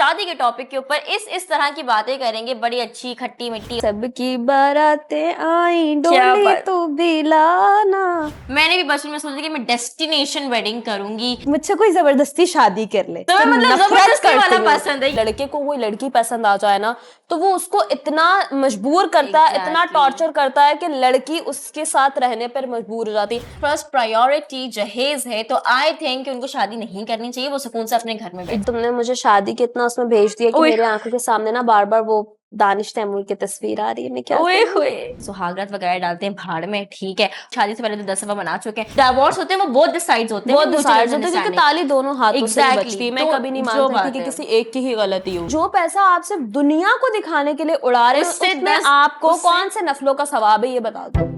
शादी के टॉपिक के ऊपर इस तरह की बातें करेंगे, बड़ी अच्छी खट्टी मिट्टी। सबकी बारातें आई डोली तो भी लाना। मैंने भी बचपन में सोचा कि मैं डेस्टिनेशन वेडिंग करूंगी, मुझसे कोई जबरदस्ती शादी कर ले तो मतलब नफरत जबरदस्ती करती वाला हूँ। पसंद है। लड़के को कोई लड़की पसंद आ जाए ना तो वो उसको इतना मजबूर करता है, इतना टॉर्चर करता है कि लड़की उसके साथ रहने पर मजबूर हो जाती है। फर्स्ट प्रायोरिटी जहेज है, तो आई थिंक उनको शादी नहीं करनी चाहिए, वो सुकून से अपने घर में बैठे। तुमने मुझे शादी के इतना उसमें भेज दिया कि मेरे आंखों के सामने ना बार बार वो दानिश तैमूर की तस्वीर आ रही है। मैं क्या करूं? सुहागरात वगैरह डालते हैं भाड़ में, ठीक है। शादी से पहले तो 10 दफा बना चुके हैं। डिवोर्स होते हैं वो बोथ साइड्स होते हैं, बहुत डिसाइड होते हैं क्योंकि ताली दोनों हाथों से ही बजती है। मैं कभी नहीं मानती कि किसी एक की ही गलती हो। जो पैसा आप सिर्फ दुनिया को दिखाने के लिए उड़ा रहे हैं उसमें आपको कौन से नफलों का सवाब है ये बता दो।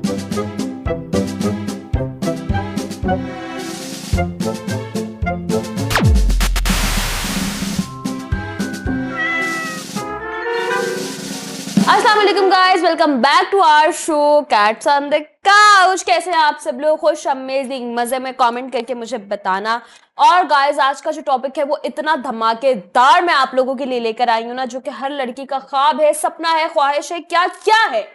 अस्सलाम वालेकुम guys, welcome back to our show cats on the couch. कैसे हैं आप सब लोग? खुश, अमेजिंग, मजे में कमेंट करके मुझे बताना। और गाइस आज का जो टॉपिक है वो इतना धमाकेदार मैं आप लोगों के लिए लेकर आई हूँ ना, जो कि हर लड़की का ख्वाब है, सपना है, ख्वाहिश है, क्या क्या है।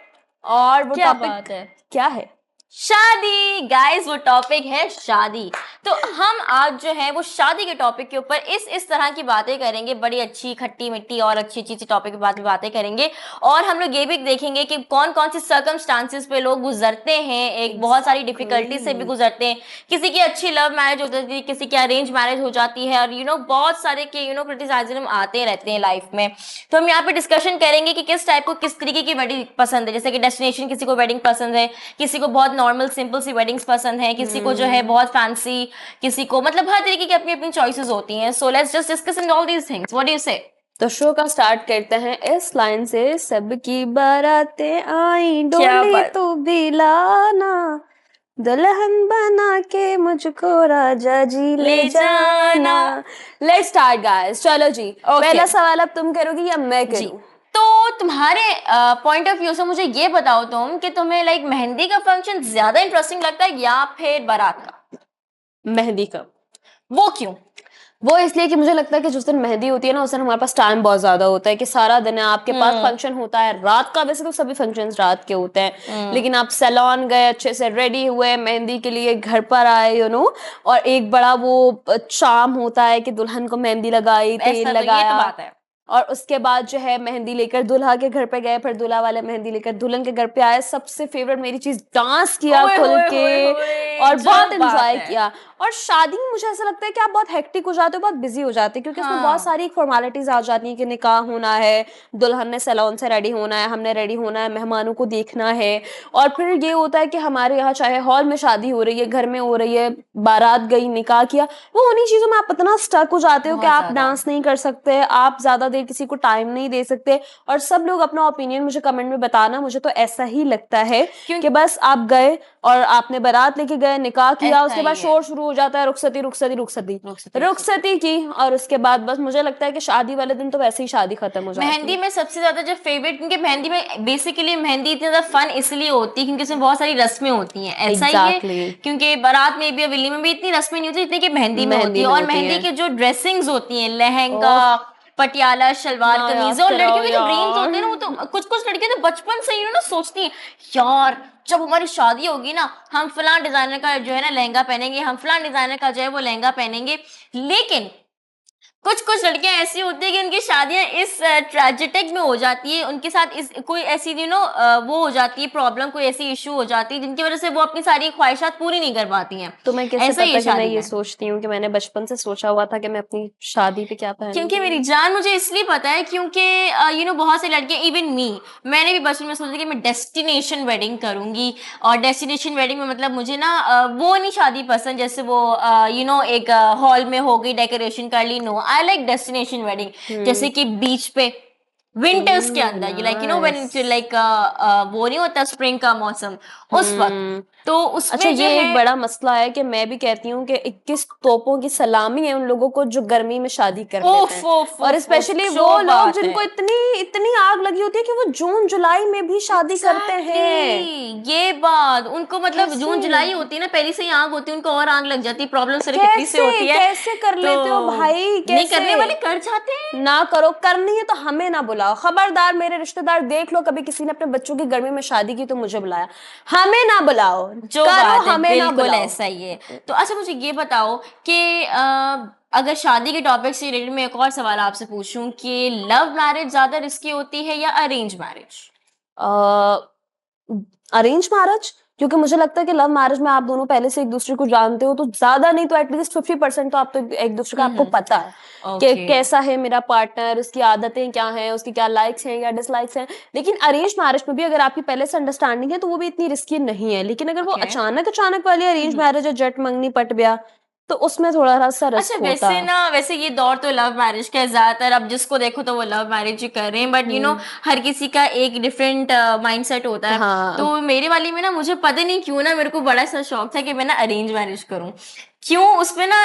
और वो टॉपिक क्या है? शादी। गाइस वो टॉपिक है शादी। तो हम आज जो है वो शादी के टॉपिक के ऊपर इस तरह की बातें करेंगे, बड़ी अच्छी खट्टी मिट्टी और अच्छी अच्छी टॉपिक के बातें करेंगे। और हम लोग ये भी देखेंगे कि कौन कौन सी सर्कमस्टांसेस पे लोग गुजरते हैं, एक बहुत सारी डिफिकल्टी से भी गुजरते हैं। किसी की अच्छी लव मैरिज हो जाती है, किसी की अरेंज मैरिज हो जाती है, और बहुत सारे के क्रिटिसाइज्म आते रहते हैं लाइफ में। तो हम यहाँ पे डिस्कशन करेंगे कि किस टाइप को किस तरीके की वेडिंग पसंद है। जैसे कि डेस्टिनेशन, किसी को वेडिंग पसंद है, किसी को बहुत नॉर्मल सिंपल सी वेडिंग्स पसंद है, किसी को जो है बहुत फैंसी, किसी को मतलब हर तरीके की अपनी अपनी चॉइसेस होती हैं। So let's just discuss in all these things. What do you से? तो शो का स्टार्ट करते हैं इस लाइन से, सबकी बारातें आई डोली तो भी लाना, दुल्हन बना के मुझको राजा जी ले जाना। लेट्स स्टार्ट गाइस, चलो जी। पहला सवाल अब तुम करोगी या मैं करूं? तो तुम्हारे पॉइंट ऑफ व्यू से मुझे ये बताओ तुम कि तुम्हें लाइक मेहंदी का फंक्शन ज्यादा इंटरेस्टिंग लगता है या फिर बारात का? मेहंदी का। वो क्यों? वो इसलिए कि मुझे लगता है कि जिस दिन मेहंदी होती है ना उस दिन हमारे पास टाइम बहुत ज्यादा होता है कि सारा दिन आपके पास फंक्शन होता है रात का। वैसे तो सभी फंक्शंस रात के होते हैं, लेकिन आप सैलून गए, अच्छे से रेडी हुए, मेहंदी के लिए घर पर आए, और एक बड़ा वो शाम होता है कि दुल्हन को मेहंदी लगाई, तेल लगाया। तो बात है। और उसके बाद जो है मेहंदी लेकर दुल्हा के घर पे गए, फिर दुल्हा वाले मेहंदी लेकर दुल्हन के घर पे आए। सबसे फेवरेट मेरी चीज, डांस किया खुल के और बहुत एंजॉय किया। और शादी में मुझे ऐसा लगता है कि आप बहुत हेक्टिक हो जाते हो, बहुत बिजी हो जाते हैं, क्योंकि उसमें बहुत सारी फॉर्मेलिटीज आ जाती हैं कि निकाह होना है, दुल्हन ने सैलून से रेडी होना है, हमने रेडी होना है, मेहमानों को देखना है। और फिर ये होता है कि हमारे यहाँ चाहे हॉल में शादी हो रही है, घर में हो रही है, बारात गई, निकाह किया, वो उन्हीं चीजों में आप इतना स्टक हो जाते हो कि आप डांस नहीं कर सकते, आप ज्यादा देर किसी को टाइम नहीं दे सकते। और सब लोग अपना ओपिनियन मुझे कमेंट में बताना। मुझे तो ऐसा ही लगता है कि बस आप गए और आपने बारात लेके गए, निकाह किया, उसके बाद शोर शुरू हो जाता है, रुखसती रुखसती रुखसती रुखसती की, और उसके बाद बस मुझे लगता है कि शादी वाले दिन तो वैसे ही शादी खत्म हो जाती है। मेहंदी में सबसे ज्यादा जो फेवरेट, क्योंकि मेहंदी में बेसिकली मेहंदी इतनी ज्यादा फन इसलिए होती है क्योंकि इसमें बहुत सारी रस्में होती हैं। ऐसा ही है, क्योंकि बारात में भी, वली में भी इतनी रस्में नहीं होती जितनी कि मेहंदी में होती है। और मेहंदी की जो ड्रेसिंग्स होती हैं, लहंगा, पटियाला, शलवार, कमीज, और लड़कियों के जो ड्रीम्स होते हैं ना, वो तो कुछ लड़कियां तो बचपन से ही ना सोचती हैं, यार जब हमारी शादी होगी ना हम फलां डिजाइनर का जो है ना लहंगा पहनेंगे, हम फलां डिजाइनर का जो है वो लहंगा पहनेंगे। लेकिन कुछ लड़कियां ऐसी होती है कि उनकी शादियां इस ट्रेजेडिक में हो जाती है, उनके साथ इस कोई ऐसी वो हो जाती है प्रॉब्लम, कोई ऐसी इशू हो जाती है जिनकी वजह से वो अपनी सारी ख्वाहिशात पूरी नहीं कर पाती हैं। तो मैं कैसे पता कि मैं ये सोचती हूँ कि मैंने बचपन से सोचा हुआ था कि मैं अपनी शादी पे क्या पहनूंगी? क्योंकि मेरी जान, मुझे इसलिए पता है क्योंकि बहुत से लड़कियां, इवन मैंने भी बचपन में सोचा कि मैं डेस्टिनेशन वेडिंग करूंगी। और डेस्टिनेशन वेडिंग में मतलब मुझे ना वो नहीं शादी पसंद जैसे वो एक हॉल में हो गई, डेकोरेशन कर ली। No, I like destination wedding, जैसे कि बीच पे विंटर्स के अंदर, व्हेन लाइक वो नहीं होता स्प्रिंग का मौसम, उस वक्त तो उसमें अच्छा, जो ये है एक बड़ा मसला है कि मैं भी कहती हूँ कि 21 तोपों की सलामी है उन लोगों को जो गर्मी में शादी कर लेते हैं, और स्पेशली वो लोग जिनको इतनी इतनी आग लगी होती है कि वो जून जुलाई में भी शादी करते हैं। ये बात उनको मतलब जून कैसे जुलाई होती है ना, पहले से ही आग होती है उनको, और आग लग जाती है। प्रॉब्लम सिर्फ इतनी से कैसे होती है। कैसे कर तो लेते हो भाई, नहीं कैसे? करने वाले कर जाते हैं। ना करो, करनी है तो हमें ना बुलाओ, खबरदार। मेरे रिश्तेदार देख लो, कभी किसी ने अपने बच्चों की गर्मी में शादी की तो मुझे बुलाया, हमें ना बुलाओ। जो करो, बात है हमें ना बिल्कुल बुलाओ। ऐसा ही है। तो अच्छा मुझे ये बताओ कि अगर शादी के टॉपिक से रिलेटेड मैं एक और सवाल आपसे पूछूं कि लव मैरिज ज्यादा रिस्की होती है या अरेंज मैरिज? अरेंज मैरिज, क्योंकि मुझे लगता है कि लव मैरिज में आप दोनों पहले से एक दूसरे को जानते हो, तो ज्यादा नहीं तो एटलीस्ट 50% तो आप तो एक दूसरे का आपको पता है कि ओके। कैसा है मेरा पार्टनर, उसकी आदतें क्या हैं, उसकी क्या लाइक्स हैं या डिसलाइक्स हैं। लेकिन अरेंज मैरिज में भी अगर आपकी पहले से अंडरस्टैंडिंग है तो वो भी इतनी रिस्की नहीं है। लेकिन अगर वो ओके। अचानक अचानक वाली अरेंज मैरिज है, जट मंगनी पट ब्याह, तो उसमें थोड़ा सा अच्छा रिस्क होता वैसे है। ना, वैसे ये दौर तो लव मैरिज का है ज्यादातर, अब जिसको देखो तो वो लव मैरिज ही कर रहे हैं, बट हर किसी का एक डिफरेंट माइंडसेट होता है। हाँ, तो मेरे वाली में ना मुझे पता नहीं क्यों ना मेरे को बड़ा सा शौक था कि मैं ना अरेंज मैरिज करूं। क्यों? उसमें ना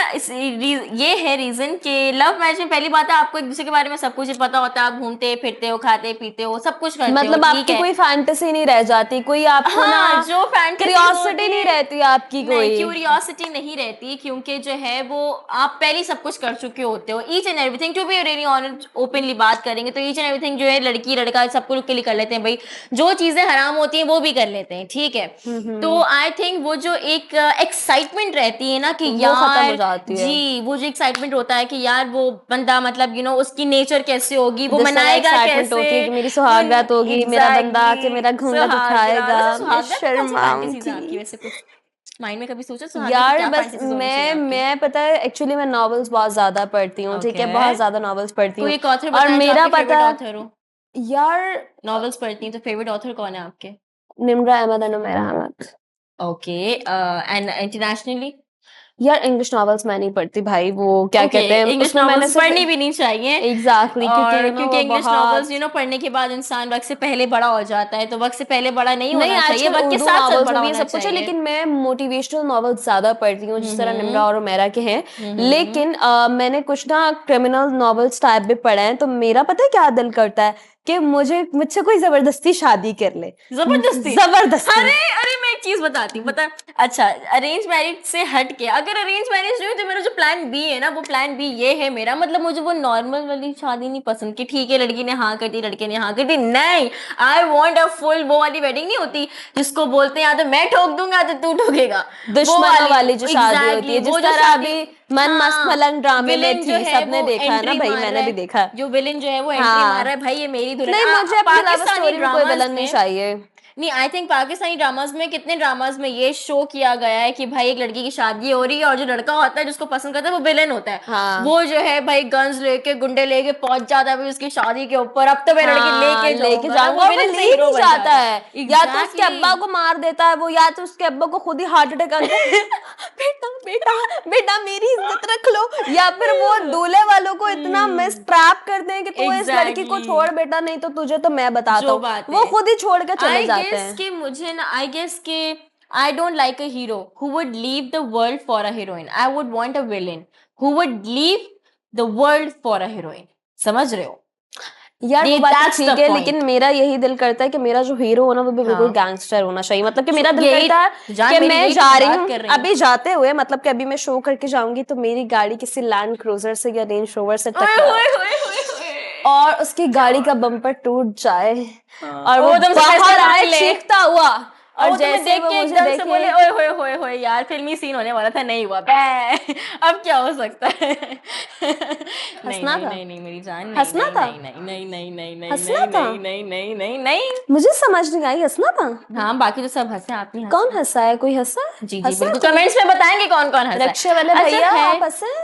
ये है रीजन कि लव मैरिज में पहली बात है आपको एक दूसरे के बारे में सब कुछ ही पता होता है, आप घूमते फिरते हो, खाते पीते हो, सब कुछ करते हो, मतलब ठीक आपकी है। कोई फैंटेसी नहीं रह जाती, कोई आपको ना हाँ, जो फैंटेसी होती क्यूरियोसिटी नहीं है, रहती आपकी नहीं कोई। क्यूरियोसिटी नहीं रहती, क्योंकि जो है वो आप पहले ही सब कुछ कर चुके होते हो। Each and everything, to be really honest, openly बात करेंगे तो ईच एंड एवरीथिंग जो है लड़की लड़का सब कुछ के लिए कर लेते हैं भाई। जो चीजें हराम होती हैं वो भी कर लेते हैं, ठीक है। तो हम्म, आई थिंक वो जो एक एक्साइटमेंट रहती है ना कि वो खत्म हो यार, जाती है। जी वो जो एक्साइटमेंट होता है कि यार वो बंदा मतलब उसकी नेचर कैसे होगी, वो जिस तरह मनाएगा एक्साइटमेंट कैसे। होती है कि मेरी वो सुहागरात होगी, मेरा बंदा आके मेरा एग्जैक्टली घूंघट सुहागरात। उठाएगा, अच्छा मैं सुहागरात में कौन सी फैंटेसीज है शर्माऊंगी। आपकी? वैसे कुछ माइंड में कभी सोचा सुहागरात की यार क्या बस फैंटेसीज होनी चाहिए आपकी? मैं पता है एक्चुअली मैं नॉवेल्स बहुत ज्यादा पढ़ती हूँ, ठीक है, ओके। बहुत ज्यादा नॉवेल्स पढ़ती कोई हूँ। एक ऑथर और बताएं जो मेरा आपके पता, फेवरेट ऑथर हो। यार, नॉवेल्स पढ़ती हैं तो फेवरेट ऑथर कौन है आपके? निम्रा अहमद और नुमैरा अहमद। ओके। And internationally? यार इंग्लिश नॉवेल्स मैं नहीं पढ़ती भाई, वो क्या ओके। कहते हैं इंग्लिश उसमें मैंने नॉवेल्स सिर्फ, पढ़नी भी नहीं चाहिए। एग्जैक्टली, क्योंकि और क्योंकि वो इंग्लिश नॉवेल्स बहुत, पढ़ने के बाद इंसान वक्त से पहले बड़ा हो जाता है, तो वक्त से पहले बड़ा नहीं नहीं होना चाहिए, आजकल वक्त के उर्दू साथ साथ नॉवेल्स बड़ा में भी ये होना सब कुछ है, चाहिए। लेकिन मैं मोटिवेशनल नॉवेल्स ज्यादा पढ़ती हूँ जिस तरह हम्म। निम्रा और उमेरा के हैं। हम्म। लेकिन मैंने कुछ ना क्रिमिनल नॉवेल्स टाइप भी पढ़े हैं, तो मेरा पता है क्या दिल करता है कि मुझसे कोई जबरदस्ती शादी कर ले। जबरदस्ती? जबरदस्ती। अरे अरे मैं एक चीज बताती हूँ, पता है? अच्छा, अरेंज मैरिज से हट के अगर अरेंज मैरिज नहीं हुई तो मेरा जो प्लान बी है ना, वो प्लान बी ये है मेरा, मतलब मुझे वो नॉर्मल वाली शादी नहीं पसंद कि ठीक है लड़की ने हाँ कर दी लड़के ने हाँ कर दी, नहीं। आई वॉन्ट अ फुल वो वाली वेडिंग नहीं होती जिसको बोलते हैं या तो मैं ठोक दूंगा या तो तू ठोकेगा, वो दुश्मनों वाली। वाली जो शादी होती एग्जैक्टली है, वो जिस जो तरह शादी। अभी मन मस्त हाँ, मलंग ड्रामे में विलेन जो थी, है सबने वो देखा है ना एंट्री भाई, मार मैंने रहा भी है, देखा है। जो विलेन जो है वो एंट्री मार रहा हाँ, है, भाई ये मेरी दुल्हन। नहीं, मुझे अपनी लव पाकिस्तानी स्टोरी में कोई ड्रामाज विलन नहीं में, चाहिए। नहीं आई थिंक पाकिस्तानी ड्रामाज में, कितने ड्रामाज में ये शो किया गया है कि भाई एक लड़की की शादी हो रही है और जो लड़का होता है जिसको पसंद करता है वो विलेन होता है। हाँ, वो जो है भाई गन्स लेके गुंडे लेके पहुंच जाता है भाई उसकी शादी के ऊपर, अब तो मैं लड़की हाँ, लेके लेके जाऊंगा ना, जाऊंगा, वो और वो विलेन ले से हीरो नहीं बन जाता जाता है। है। या तो उसके अब्बा एग्जैक्टली। को मार देता है वो, या तो उसके अब्बा को खुद ही हार्ट अटैक आके बेटा बेटा बेटा मेरी इज्जत रख लो, या फिर वो दूल्हे वालों को इतना मिस ट्रैप करते हैं कि तू इस लड़की को एग्जैक्टली। छोड़ बेटा, नहीं तो तुझे तो मैं बताता जो हूँ, बात वो है, खुद ही छोड़ के चले आई जाते गेस हैं। कि मुझे ना, आई गेस कि I don't like a hero who would leave the world for a heroine, I would want a villain who would leave the world for a heroine. समझ रहे हो? यार वो बात तो दैट्स द ठीक है, लेकिन पॉइंट। मेरा यही दिल करता है कि मेरा जो हीरो हो ना वो भी बिल्कुल हाँ, गैंगस्टर होना चाहिए। मतलब कि मेरा दिल यही करता है जान कि मेरी, मैं यही तो जा मैं रही बात हूँ कर रही हूँ। अभी जाते हुए, मतलब कि अभी मैं शो करके जाऊंगी तो मेरी गाड़ी किसी लैंड क्रूजर से या रेंज रोवर से ओए टकराए होए होए होए होए। और उसकी क्या गाड़ी का बात बम्पर टूट जाए हाँ। और और वो वो तुमसे पैसे बाहर मांग आए ले, चीखता हुआ, और और वो तुम्हें जैसे ही देख वो के मुझे एकदम से देखे। बोले ओए होए होए होए यार फिल्मी सीन होने वाला था, नहीं हुआ बे। अब क्या हो सकता है? नहीं हंसना नहीं था, नहीं नहीं मेरी जान, नहीं हंसना नहीं था, नहीं नहीं नहीं नहीं नहीं नहीं हंसना था, नहीं नहीं नहीं नहीं नहीं। मुझे समझ नहीं आई, हंसना था। हाँ बाकी तो सब हंसे, आप नहीं कौन हंसे। हंसा है? कोई हंसा? जी जी हंसा है बिल्कुल, कोई? कमेंट्स में बताएंगे कौन कौन हंसा है। रिक्शे वाले अच्छा भैया है, आप हंसे?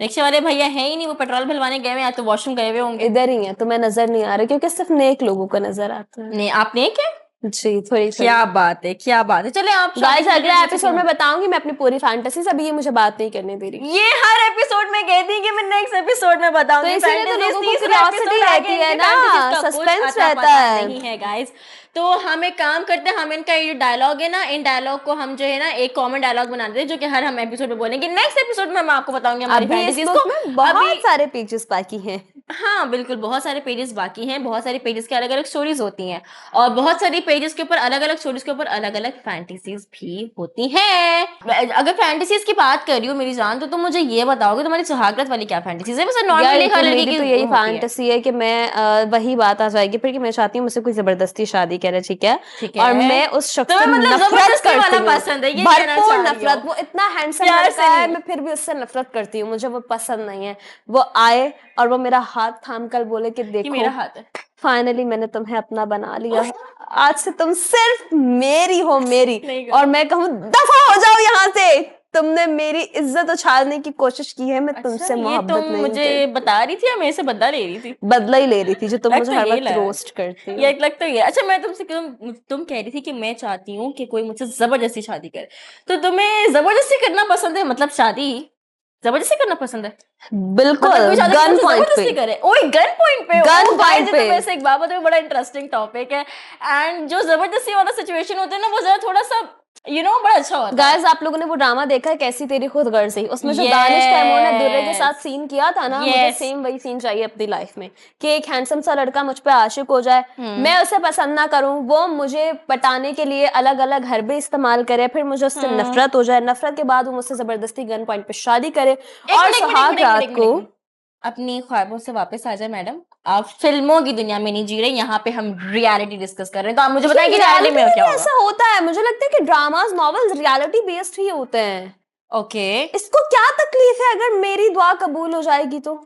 रिक्शे वाले भैया है ही नहीं, वो पेट्रोल भरवाने गए हुए या तो वॉशरूम गए हुए होंगे। इधर ही है, तुम्हें नजर नहीं आ रहा क्योंकि सिर्फ नेक लोगों को नजर आता है। नहीं आपने क्या? जी, थोड़ी थोड़ी। क्या बात है, क्या बात है। चले आप शादी गाइस से अगले रिलेटेड मुझसे एपिसोड क्यों, में बताऊंगी मैं अपनी पूरी फैंटेसीज, अभी ये मुझे बात नहीं करने दे रही। ये हर एपिसोड में कहती कि मैं नेक्स्ट एपिसोड में तो बताऊंगी इसीलिए तो फैंटेसीज, लोगों को तीसरा क्यूरियोसिटी एपिसोड आ रहती गया, है इनकी ना, फैंटेसीज का कुछ सस्पेंस अता रहता पता है। नहीं है गाइस। तो हम एक काम करते हैं, हम इनका ये जो डायलॉग है ना, इन डायलॉग को हम जो है ना एक कॉमन डायलॉग बना देते हैं, जो कि हर हम एपिसोड में बोलेंगे। नेक्स्ट एपिसोड में मैं आपको बताऊंगी हमारी अभी इस फैंटेसीज बुक को। में बहुत अभी सारे पेजेस बाकी हैं। हाँ बिल्कुल, बहुत सारे पेजेस बाकी हैं, बहुत सारे पेजेस के अलग अलग स्टोरीज होती हैं, और बहुत सारी पेजेस के ऊपर अलग अलग स्टोरीज के ऊपर अलग अलग फैंटेसीज भी होती हैं। अगर फैंटेसीज की बात कर रही हो मेरी जान, तो तुम मुझे ये बताओगे तुम्हारी सुहागरात वाली क्या फैंटेसीज है? वैसे यार नॉर्मली देखो, हर लड़की मेरी की तो यही होती है। फैंटेसी है कि मैं वही बात आ जाएगी फिर कि मैं चाहती हूँ मुझसे कोई जबरदस्ती शादी करे, ठीक है? ठीक और है, मैं उस शख्स से तुम्हें मतलब नफरत जबरदस्ती करती वाला हूँ, पसंद है, ये कहना भरपूर चाह रही हो? नफरत। वो इतना हैंडसम प्यार लड़का से है, नहीं? मैं फिर भी उससे नफरत करती हूँ, मुझे वो पसंद नहीं है। वो आए और वो मेरा हाथ थाम कर बोले कि कि देखो मेरा हाथ है। फाइनली मैंने तुम्हें अपना बना लिया, आज से तुम सिर्फ मेरी हो, मेरी। नहीं और करो। मैं कहूँ दफा हो जाओ यहाँ से, तुमने मेरी इज्जत उछालने की कोशिश की है, मैं अच्छा, तुमसे ये तुम मोहब्बत नहीं मुझे कर, बता रही थी या मेरे से बदला ले रही थी? बदला ही ले रही थी जो तुम लग मुझे तो हर ये वक्त रहा है, रोस्ट करती ये हो। लग तो ये। अच्छा, मैं तुमसे तुम कह रही थी कि मैं चाहती हूँ कि कोई मुझसे जबरदस्ती शादी करे, तो तुम्हें जबरदस्ती करना पसंद है? मतलब शादी जबरदस्ती करना पसंद है? मतलब बिल्कुल कोई चाहता है कि गन मुझसे पॉइंट पे, जबरदस्ती करे? ओए गन पॉइंट पे? गन ओ गाइस, पॉइंट ये पे। तो वैसे एक बात है, बड़ा इंटरेस्टिंग टॉपिक है। एंड जो जबरदस्ती वाला सिचुएशन होता है ना, वो जरा थोड़ा सा बड़ा अच्छा होता है। गाइस आप लोगों ने वो ड्रामा देखा है कैसी तेरी खुद गर्जी? उसमें जो दानिश तैमूर ने दुर्रे के साथ यस, सीन किया था ना, मुझे यस। सेम वही सीन चाहिए अपनी लाइफ में, कि एक हैंडसम सा लड़का मुझ पे आशिक हो जाए, हम्म, मैं उसे पसंद ना करूं, वो मुझे पटाने के लिए अलग अलग हरबे इस्तेमाल करे, फिर मुझे उससे हम्म। नफरत हो जाए, नफरत के बाद वो मुझसे जबरदस्ती गन पॉइंट पे शादी करे एक और मिनट, एक मिनट, एक सुहाग मिनट, एक मिनट, रात एक मिनट, को। एक मिनट। अपनी ख्वाबों से वापस आ जाए मैडम। आप फिल्मों की दुनिया में नहीं जी रहे, यहाँ पे हम रियलिटी डिस्कस कर रहे हैं, तो आप मुझे ये बताएं कि रियलिटी रियलिटी में में क्या भी होगा। ऐसा होता है, मुझे लगता है कि ड्रामास नॉवेल्स रियलिटी बेस्ड ही होते हैं। ओके। इसको क्या तकलीफ है अगर मेरी दुआ कबूल हो जाएगी तो?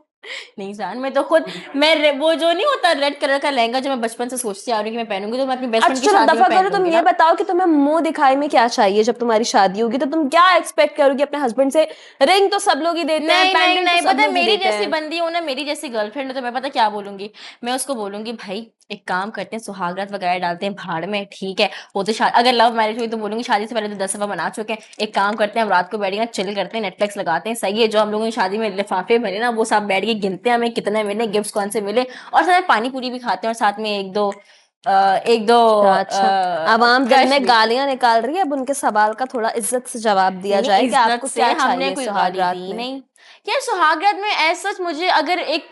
नहीं जान, मैं तो खुद, वो जो नहीं होता रेड कलर का लहंगा जो मैं बचपन से सोचती आ रही हूँ कि मैं पहनूंगी, तो मैं अपनी बेस्ट फ्रेंड अच्छा की चलो शादी में दफा पहन करो, तुम लूंगी ये ना। बताओ कि तुम्हें मुंह दिखाई में क्या चाहिए जब तुम्हारी शादी होगी, तो तुम क्या एक्सपेक्ट करोगी अपने हस्बैंड से? रिंग तो सब लोग ही देते हैं, नहीं नहीं पेंडेंट तो नहीं, सब पता है लोग ही मेरी देते जैसी हैं। बंदी हो ना, मेरी जैसी गर्लफ्रेंड हो, तो मैं पता क्या बोलूंगी? मैं उसको बोलूंगी भाई एक काम करते हैं, सुहागरात वगैरह डालते हैं भाड़ में, ठीक है? वो तो अगर लव मैरिज हुई तो बोलूंगी शादी से पहले तो 10 दफा बना चुके हैं, एक काम करते हैं हम रात को बैठ के चिल करते हैं, नेटफ्लिक्स लगाते हैं, सही है? जो हम लोगों की शादी में लिफाफे बने ना, वो सब बैठ के गिनते हैं हमें कितने मिले, गिफ्ट कौन से मिले, और साथ में पानी पूरी भी खाते हैं, और साथ में एक दो अच्छा अच्छा, आवाम दिल क्रश में भी। गालियां निकाल रही है, अब उनके सवाल का थोड़ा इज्जत से जवाब दिया नहीं नहीं, जाए कि इज्जत आपको से क्या हमने चाहिए कोई सुहाग गाली रात दी में? नहीं। यार सुहागरात में ऐसा मुझे अगर एक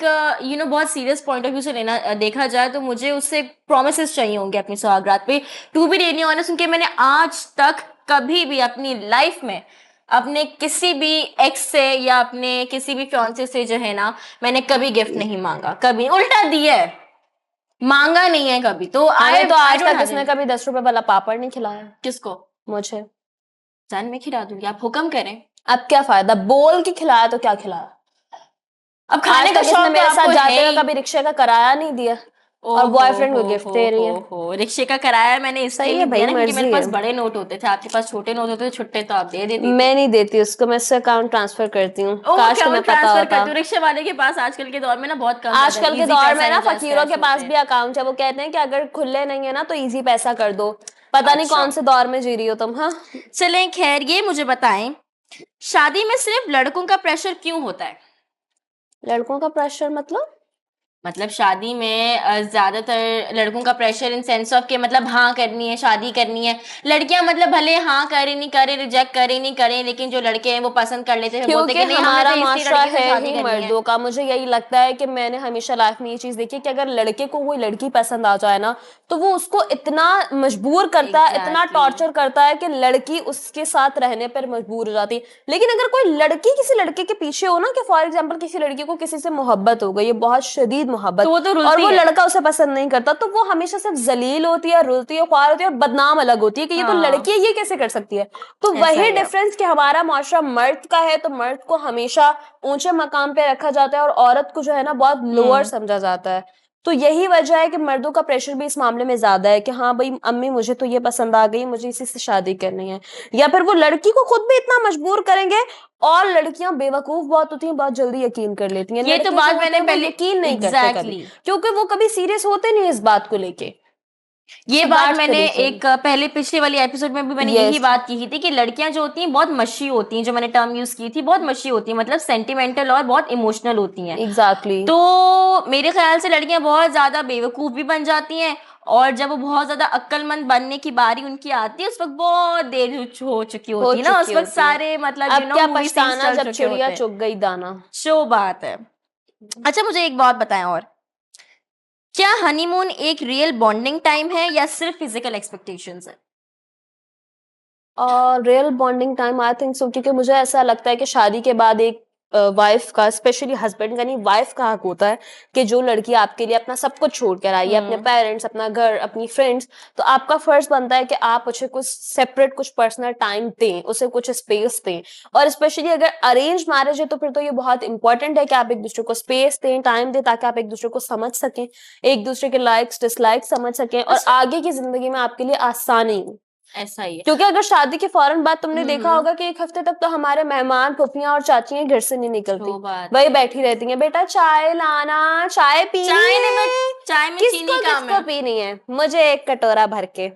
बहुत सीरियस पॉइंट ऑफ व्यू से लेना देखा जाए, तो मुझे उससे प्रोमिसेस चाहिए होंगे अपनी सुहागरात पे। टू बी रियली ऑनेस्ट, उनके मैंने आज तक कभी भी अपनी लाइफ में अपने किसी भी एक्स से या अपने किसी भी फियांसे से जो है ना, मैंने कभी गिफ्ट नहीं मांगा, कभी उल्टा दिया है, मांगा नहीं है कभी। तो हमें आई तो आई आज डोंट तक हैव इसने एनी। कभी 10 रुपए वाला पापड़ नहीं खिलाया किसको? मुझे। जान मैं खिला दूंगी, आप हुक्म करें। अब क्या फायदा, बोल के खिलाया तो क्या खिलाया? अब खाने आज का तक इसने शौक तो मेरे साथ आपको है जाते हुए ही। कभी रिक्शे का किराया नहीं दिया, और ओहो बॉयफ्रेंड को गिफ्ट दे रही है। हो, रिक्शे का किराया मैंने इसलिए सही है नहीं भाई, दिया ना क्योंकि मेरे मर्जी है। पास बड़े नोट होते थे, आपके पास छोटे नोट होते थे, छुट्टे तो आप दे देती थी। मैं नहीं देती उसको, मैं उससे अकाउंट ट्रांसफर करती हूँ, ओ काश क्या वो तुम्हें पता ट्रांसफर होता। करती हूँ? रिक्शे वाले के पास आजकल के दौर में ना बहुत कम ज्यादा आजकल के इजी दौर पैसा में ना नहीं जस्ट फकीरों के कैश पास होते भी हैं। अकाउंट है, वो कहते हैं कि अगर खुले नहीं है ना तो इजी पैसा कर दो। पता नहीं अच्छा, कौन से दौर में जी रही हो तुम। हाँ, चलें खैर, ये मुझे बताएं, शादी में सिर्फ लड़कों का प्रेशर क्यों होता है? लड़कों का प्रेशर मतलब? मतलब शादी में ज्यादातर लड़कों का प्रेशर इन सेंस ऑफ के मतलब हाँ करनी है, शादी करनी है। लड़कियां मतलब भले हाँ करे नहीं करे, रिजेक्ट करे नहीं करे, लेकिन जो लड़के हैं वो पसंद कर लेते हैं, बोलते हैं क्योंकि कि नहीं हमने हमारा तो इसी माशरा लड़के से है शादी ही करनी है। मर्दों का। मुझे यही लगता है कि मैंने हमेशा लाइफ में ये चीज देखी कि अगर लड़के को कोई लड़की पसंद आ जाए ना, तो वो उसको इतना मजबूर करता है, इतना एग्जैक्टली, टॉर्चर करता है कि लड़की उसके साथ रहने पर मजबूर हो जाती है। लेकिन अगर कोई लड़की किसी लड़के के पीछे हो ना, कि फॉर एग्जाम्पल किसी लड़की को किसी से मोहब्बत हो गई है, बहुत शदीद तो मोहब्बत, वो तो और रुलती वो है। लड़का उसे पसंद नहीं करता, तो वो हमेशा सिर्फ जलील होती है, रुलती है, ख्वार होती है, और बदनाम अलग होती है कि ये तो लड़की हाँ, है, ये कैसे कर सकती है। तो ऐसा वही ही है। डिफरेंस कि हमारा मुआशरा मर्द का है, तो मर्द को हमेशा ऊंचे मकाम पे रखा जाता है और औरत को जो है ना बहुत लोअर हम्म। समझा जाता है। तो यही वजह है कि मर्दों का प्रेशर भी इस मामले में ज्यादा है कि हाँ भाई अम्मी मुझे तो ये पसंद आ गई, मुझे इसी से शादी करनी है। या फिर वो लड़की को खुद भी इतना मजबूर करेंगे। और लड़कियां बेवकूफ बहुत होती हैं, बहुत जल्दी यकीन कर लेती हैं। ये तो लड़के जो बात होते मैंने हैं वो पहले यकीन नहीं करते कभी, एग्जैक्टली क्योंकि वो कभी सीरियस होते नहीं इस बात को लेके। ये So बात that's the मैंने reason. एक पहले पिछले वाली एपिसोड में भी मैंने Yes. यही बात की थी कि लड़कियां जो होती हैं बहुत मशी होती हैं, जो मैंने टर्म यूज की थी, बहुत मशी होती हैं, मतलब सेंटिमेंटल और बहुत इमोशनल होती हैं। Exactly. तो मेरे ख्याल से लड़कियां बहुत ज्यादा बेवकूफ भी बन जाती हैं, और जब वो बहुत ज्यादा अक्लमंद बनने की बारी उनकी आती है, उस वक्त बहुत देर हो चुकी हो होती है ना, उस चुकी वक्त होती है। सारे मतलब अब क्या मूवी सीन्स पछताना चल जब चुके चिड़िया होते हैं। चुग गई दाना। शो बात है। अच्छा मुझे एक बात बताएं, और क्या हनीमून एक रियल बॉन्डिंग टाइम है या सिर्फ फिजिकल एक्सपेक्टेशंस है? Real bonding time I think so, क्योंकि मुझे ऐसा लगता है कि शादी के बाद एक वाइफ का, स्पेशली हस्बैंड का नहीं, वाइफ का हक होता है कि जो लड़की आपके लिए अपना सब कुछ छोड़ कर आई है, अपने पेरेंट्स, अपना घर, अपनी फ्रेंड्स, तो आपका फर्ज बनता है कि आप उसे कुछ सेपरेट, कुछ पर्सनल टाइम दें, उसे कुछ स्पेस दें। और स्पेशली अगर अरेंज मैरिज है तो फिर तो ये बहुत इंपॉर्टेंट है कि आप एक दूसरे को स्पेस दें, टाइम दें, ताकि आप एक दूसरे को समझ सकें, एक दूसरे के लाइक्स डिसलाइक्स समझ सकें, और आगे की जिंदगी में आपके लिए आसानी हो। ऐसा ही है। क्योंकि अगर शादी के फौरन बाद तुमने देखा होगा कि एक हफ्ते तक तो हमारे मेहमान, फूफियां और चाचियां घर से नहीं निकलती, वही बैठी रहती हैं, बेटा चाय लाना, चाय पीनी है, चाय में चीनी किसको कम किसको है, पीनी है, मुझे एक कटोरा भर के।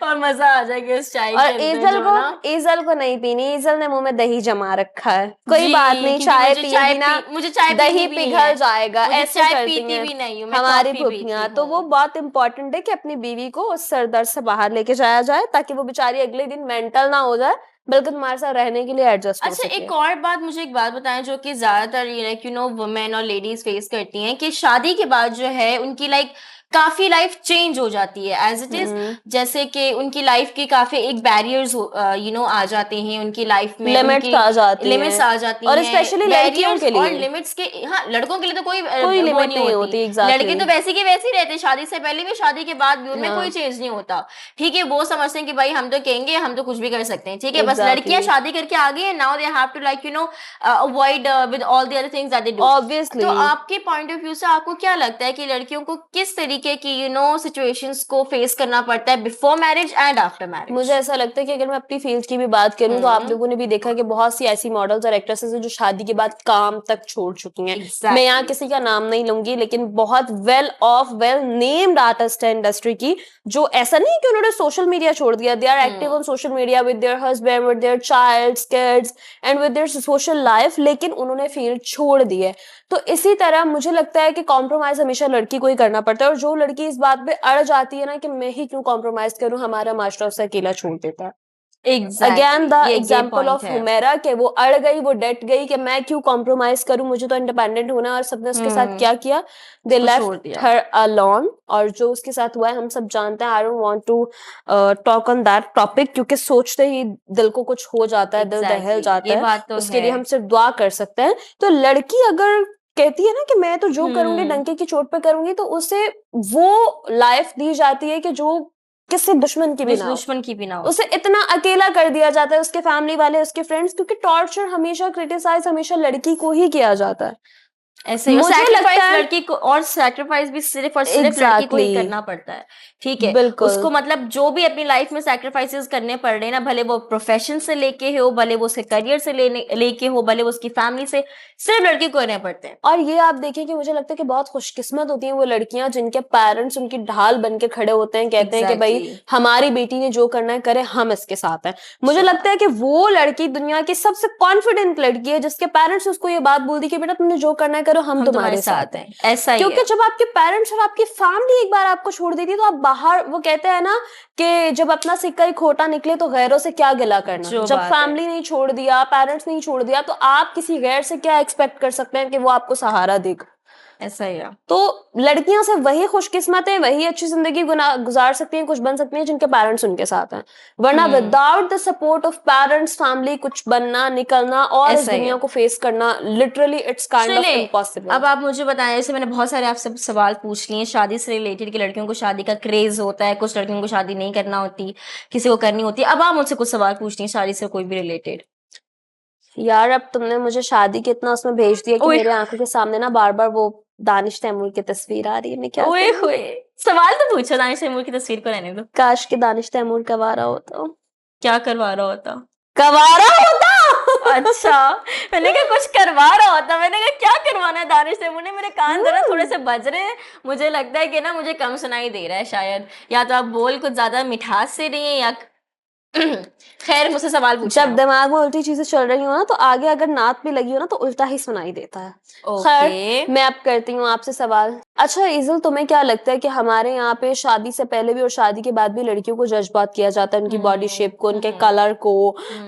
और मजा आ जाएगा उस चाय और के अंदर जो ना। ईजल को नहीं पीनी, ईजल ने मुंह में दही जमा रखा है, कोई जी, बात नहीं, क्योंकि चाय मुझे चाय पिएगी ना, मुझे चाय दही पीनी भी नहीं पिघल है, जाएगा, मुझे ऐसे चाय करती पीती हैं भी नहीं हूँ, मैं हमारी कॉफी फूफियां। पीती तो वो हूँ। बहुत इंपॉर्टेंट है कि अपनी बीवी को उस सरदर्द से बाहर लेके जाया जाए, ताकि वो बेचारी अगले दिन मेंटल ना हो जाए, बल्कि तुम्हारे साथ रहने के लिए एडजस्ट हो अच्छा सके। एक और बात, मुझे एक बात बताएं, जो कि ज्यादातर लाइक वुमेन और लेडीज फेस करती हैं, कि शादी के बाद जो है उनकी लाइक काफी लाइफ चेंज हो जाती है एज इट इज, जैसे कि उनकी लाइफ की काफी एक बैरियर्स आ जाते हैं उनकी लाइफ में, लिमिट्स आ जाती लिमिट्स हैं, आ जाती और हैं, स्पेशली लड़कियों बैरियर्स के और लिए लिमिट्स के। हाँ लड़कों के लिए तो कोई कोई वो लिमिट नहीं नहीं होती, होती। लड़के एग्जैक्टली। तो वैसे के वैसे ही रहते हैं, शादी से पहले भी शादी के बाद भी उनमें कोई हाँ, चेंज नहीं होता। ठीक है, वो समझते हैं कि भाई हम तो कहेंगे, हम तो कुछ भी कर सकते हैं, ठीक है, बस लड़कियां एग्जैक्टली, शादी करके आ गई है, now they have to like avoid with all the other things that they do. तो ऑब्वियसली। आपके पॉइंट ऑफ व्यू से आपको क्या लगता है कि लड़कियों को किस तरीके की सिचुएशंस को फेस करना पड़ता है before marriage and after marriage? मुझे ऐसा लगता है कि अगर मैं अपनी फील्ड की भी बात करूं, तो आप लोगों ने भी देखा कि बहुत सी ऐसी मॉडल्स और एक्ट्रेसेस हैं जो शादी के बाद काम तक छोड़ चुकी हैं। मैं यहाँ किसी का नाम नहीं लूंगी, लेकिन बहुत well of, well named artist है इंडस्ट्री की, जो ऐसा नहीं कि उन्होंने सोशल मीडिया छोड़ दिया, they are active on social media with their husband, with their childs, kids and with their social life, लेकिन उन्होंने फील्ड छोड़ दी है। तो इसी तरह मुझे लगता है कि कॉम्प्रोमाइज हमेशा लड़की को ही करना पड़ता है, और जो लड़की इस बात पे अड़ जाती है ना कि मैं ही क्यों कॉम्प्रोमाइज करूं, हमारा मास्टर उसे अकेला छोड़ देता है। Again the example of Humaira, के वो अड़ गई, वो डट गई कि मैं क्यों कॉम्प्रोमाइज करूं, मुझे तो इंडिपेंडेंट होना है, और सबने उसके साथ क्या किया, दे लेफ्ट हर अलोन। और जो उसके साथ हुआ है हम सब जानते हैं। I don't want to talk on that topic, क्योंकि सोचते ही दिल को कुछ हो जाता है, दिल दहल जाता है। उसके लिए हम सिर्फ दुआ कर सकते हैं। तो लड़की अगर कहती है ना कि मैं तो जो करूंगी डंके की चोट पे करूंगी, तो उसे वो लाइफ दी जाती है कि जो किसी दुश्मन की भी ना हो। उसे इतना अकेला कर दिया जाता है, उसके फैमिली वाले, उसके फ्रेंड्स, क्योंकि टॉर्चर हमेशा, क्रिटिसाइज हमेशा लड़की को ही किया जाता है। ऐसे मुझे लगता है लड़की को, और सैक्रिफाइस भी सिर्फ और सिर्फ लड़की को ही करना पड़ता है, ठीक है, उसको मतलब जो भी अपनी लाइफ में सैक्रिफाइसेस करने पड़ रहे हैं ना, भले वो प्रोफेशन से लेके हो, भले वो उसके करियर से लेके हो, भले वो उसकी फैमिली से, सिर्फ लड़की को करने पड़ते हैं। और ये आप देखिए कि मुझे लगता है कि बहुत खुशकिस्मत होती हैं वो लड़कियां जिनके पेरेंट्स उनकी ढाल बन के खड़े होते हैं, कहते हैं कि भाई हमारी बेटी ने जो करना है करे, हम इसके साथ हैं। मुझे लगता है कि वो लड़की दुनिया की सबसे कॉन्फिडेंट लड़की है जिसके पेरेंट्स उसको ये बात बोल दी कि बेटा तुमने जो करना है करो, हम तुम्हारे साथ हैं। ऐसा ही क्योंकि जब आपके पेरेंट्स और आपकी फैमिली एक बार आपको छोड़ देती है, तो आप बाहर, वो कहते हैं ना कि जब अपना सिक्का ही खोटा निकले तो गैरों से क्या गिला करना। जब फैमिली नहीं छोड़ दिया, पेरेंट्स नहीं छोड़ दिया, तो आप किसी गैर से क्या एक्सपेक्ट कर सकते हैं कि वो आपको सहारा देगा। ऐसा ही है। तो लड़कियां से वही खुशकिस्मत है, वही अच्छी जिंदगी गुजार सकती हैं, कुछ बन सकती हैं जिनके पेरेंट्स उनके साथ हैं। वरना without the support of parents, family, कुछ बनना, निकलना और इस दुनिया को फेस करना, literally it's kind of impossible. अब आप मुझे बताएं, जैसे मैंने बहुत सारे आपसे सवाल पूछ लिए शादी से रिलेटेड, कि लड़कियों को शादी का क्रेज होता है, कुछ लड़कियों को शादी नहीं करना होती, किसी को करनी होती है। अब आप मुझसे कुछ सवाल पूछ लिए शादी से कोई भी रिलेटेड। यार अब तुमने मुझे शादी के इतना उसमें भेज दिया कि मेरे आंखों के सामने ना बार बार वो दानिश तैमूर की तस्वीर आ रही है। मैं क्या सवाल तो पूछो, दानिश तैमूर की तस्वीर को रहने दो। काश के दानिश तैमूर कवारा होता। क्या करवा रहा होता? कवारा होता। अच्छा, मैंने कहा कुछ करवा रहा होता, मैंने कहा क्या करवाना है दानिश से, मुझे मेरे कान जरा थोड़े से बज रहे हैं, मुझे लगता है कि ना मुझे कम सुनाई दे रहा है शायद, या तो आप बोल कुछ ज्यादा मिठास से रही हैं या खैर मुझसे सवाल पूछना। जब दिमाग में उल्टी चीजें चल रही हो ना तो आगे अगर नात भी लगी हो ना तो उल्टा ही सुनाई देता है। खैर मैं अब करती हूँ आपसे सवाल। अच्छा ईज़ल, तुम्हें क्या लगता है कि हमारे यहाँ पे शादी से पहले भी और शादी के बाद भी लड़कियों को जज बहुत किया जाता है, उनकी बॉडी शेप को, उनके कलर को,